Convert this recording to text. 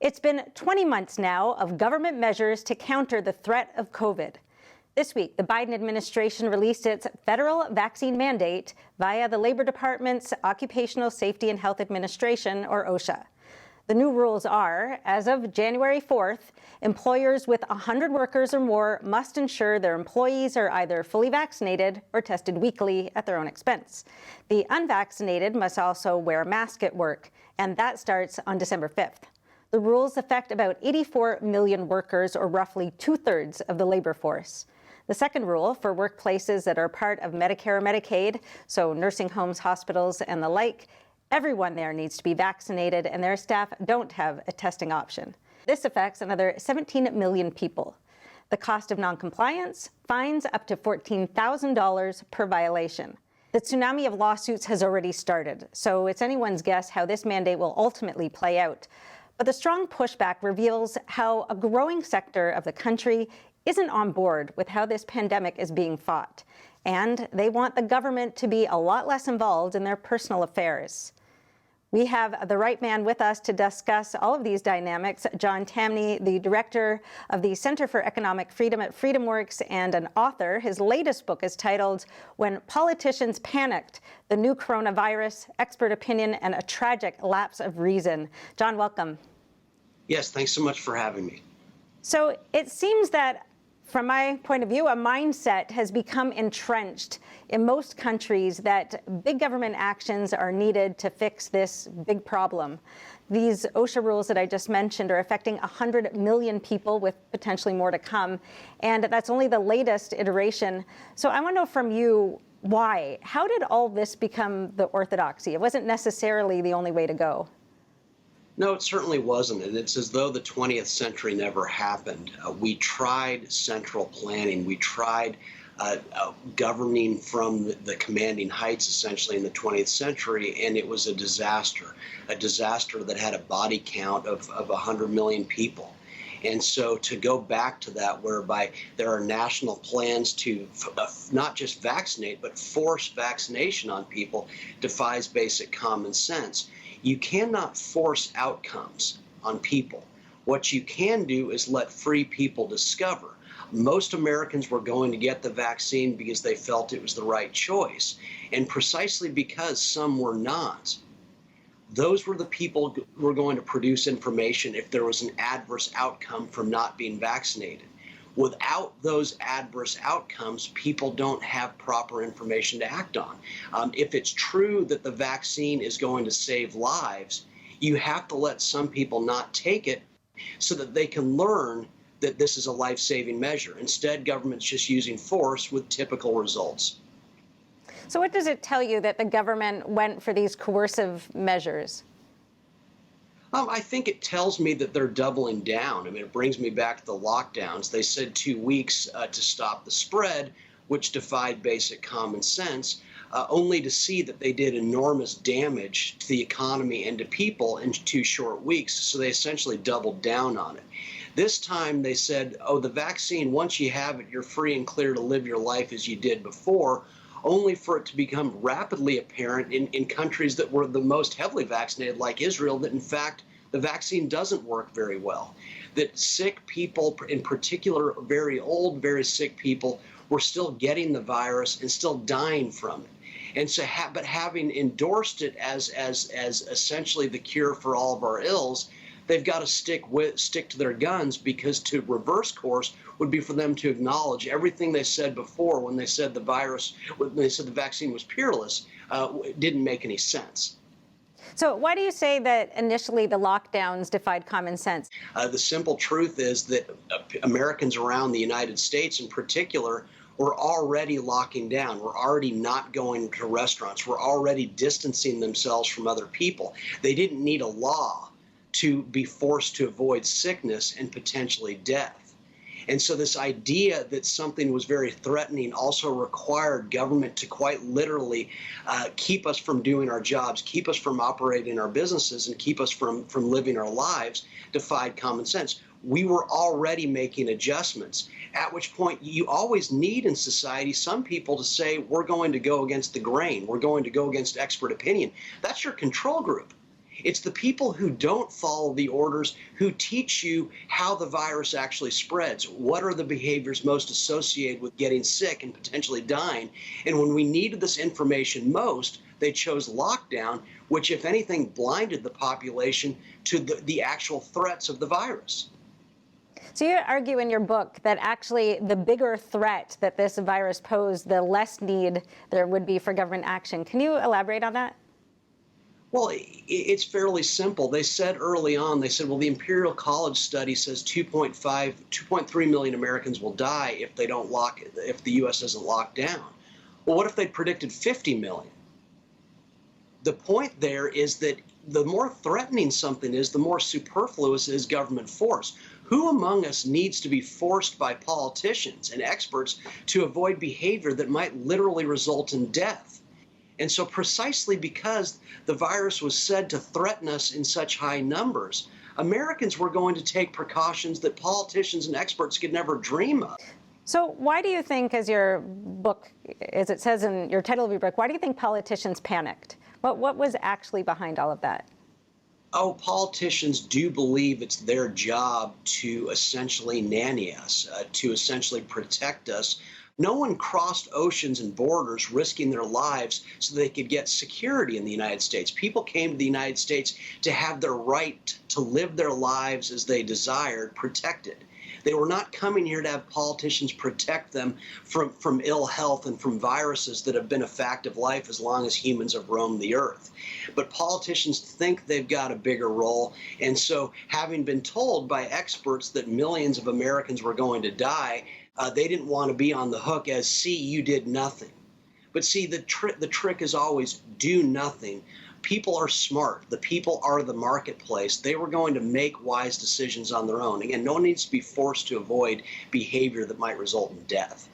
It's been 20 months now of government measures to counter the threat of COVID. This week, the Biden administration released its federal vaccine mandate via the Labor Department's Occupational Safety and Health Administration, or OSHA. The new rules are, as of January 4th, employers with 100 workers or more must ensure their employees are either fully vaccinated or tested weekly at their own expense. The unvaccinated must also wear a mask at work, and that starts on December 5th. The rules affect about 84 million workers, or roughly two-thirds of the labor force. The second rule for workplaces that are part of Medicare or Medicaid, so nursing homes, hospitals, and the like, everyone there needs to be vaccinated, and their staff don't have a testing option. This affects another 17 million people. The cost of noncompliance, fines up to $14,000 per violation. The tsunami of lawsuits has already started, so it's anyone's guess how this mandate will ultimately play out. But the strong pushback reveals how a growing sector of the country isn't on board with how this pandemic is being fought, and they want the government to be a lot less involved in their personal affairs. We have the right man with us to discuss all of these dynamics. John Tamny, the director of the Center for Economic Freedom at FreedomWorks and an author. His latest book is titled When Politicians Panicked, the New Coronavirus, Expert Opinion, and a Tragic Lapse of Reason. John, welcome. Yes, thanks so much for having me. So it seems that, from my point of view, a mindset has become entrenched in most countries that big government actions are needed to fix this big problem. These OSHA rules that I just mentioned are affecting 100 million people, with potentially more to come, and that's only the latest iteration. So I want to know from you, why? How did all this become the orthodoxy? It wasn't necessarily the only way to go. No, it certainly wasn't. And it's as though the 20th century never happened. We tried central planning. We tried governing from the commanding heights, essentially, in the 20th century, and it was a disaster that had a body count of 100 million people. And so to go back to that, whereby there are national plans to not just vaccinate, but force vaccination on people, defies basic common sense. You cannot force outcomes on people. What you can do is let free people discover. Most Americans were going to get the vaccine because they felt it was the right choice. And precisely because some were not, those were the people who were going to produce information if there was an adverse outcome from not being vaccinated. Without those adverse outcomes, people don't have proper information to act on. If it's true that the vaccine is going to save lives, you have to let some people not take it so that they can learn that this is a life-saving measure. Instead, government's just using force with typical results. So what does it tell you that the government went for these coercive measures? I think it tells me that they're doubling down. I mean, it brings me back to the lockdowns. They said 2 weeks to stop the spread, which defied basic common sense, only to see that they did enormous damage to the economy and to people in 2 short weeks. So they essentially doubled down on it. This time they said, oh, the vaccine, once you have it, you're free and clear to live your life as you did before, only for it to become rapidly apparent in countries that were the most heavily vaccinated, like Israel, that in fact the vaccine doesn't work very well. That sick people, in particular very old, very sick people, were still getting the virus and still dying from it. And so, but having endorsed it as essentially the cure for all of our ills, they've got to stick to their guns, because to reverse course would be for them to acknowledge everything they said before when they said when they said the vaccine was peerless, it didn't make any sense. So why do you say that initially the lockdowns defied common sense? The simple truth is that Americans around the United States in particular were already locking down. We're already not going to restaurants. We're already distancing themselves from other people. They didn't need a law to be forced to avoid sickness and potentially death. And so this idea that something was very threatening also required government to quite literally keep us from doing our jobs, keep us from operating our businesses, and keep us from living our lives, defied common sense. We were already making adjustments, at which point you always need in society some people to say, we're going to go against the grain, we're going to go against expert opinion. That's your control group. It's the people who don't follow the orders who teach you how the virus actually spreads. What are the behaviors most associated with getting sick and potentially dying? And when we needed this information most, they chose lockdown, which, if anything, blinded the population to the actual threats of the virus. So you argue in your book that actually the bigger threat that this virus posed, the less need there would be for government action. Can you elaborate on that? Well, it's fairly simple. They said early on, they said, well, the Imperial College study says 2.3 million Americans will die if the U.S. doesn't lock down. Well, what if they predicted 50 million? The point there is that the more threatening something is, the more superfluous is government force. Who among us needs to be forced by politicians and experts to avoid behavior that might literally result in death? And so precisely because the virus was said to threaten us in such high numbers, Americans were going to take precautions that politicians and experts could never dream of. So why do you think, as your book, as it says in your title of your book, why do you think politicians panicked? What was actually behind all of that? Oh, politicians do believe it's their job to essentially nanny us, to essentially protect us. No one crossed oceans and borders risking their lives so they could get security in the United States. People came to the United States to have their right to live their lives as they desired protected. They were not coming here to have politicians protect them from ill health and from viruses that have been a fact of life as long as humans have roamed the earth. But politicians think they've got a bigger role. And so, having been told by experts that millions of Americans were going to die, they didn't want to be on the hook as, see, you did nothing. But see, the trick is always do nothing. People are smart. The people are the marketplace. They were going to make wise decisions on their own. Again, no one needs to be forced to avoid behavior that might result in death.